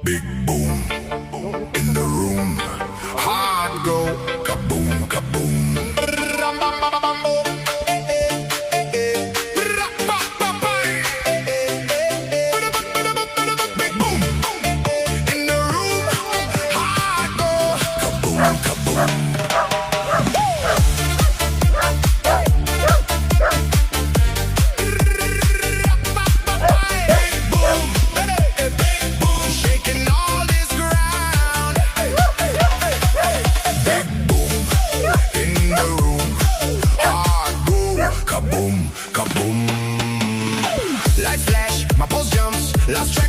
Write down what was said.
Big boom in the room. Hard go kaboom, kaboom. Big boom in the room. Hard go kaboom, kaboom. Kaboom, kaboom. Light flash, my pulse jumps, lost track.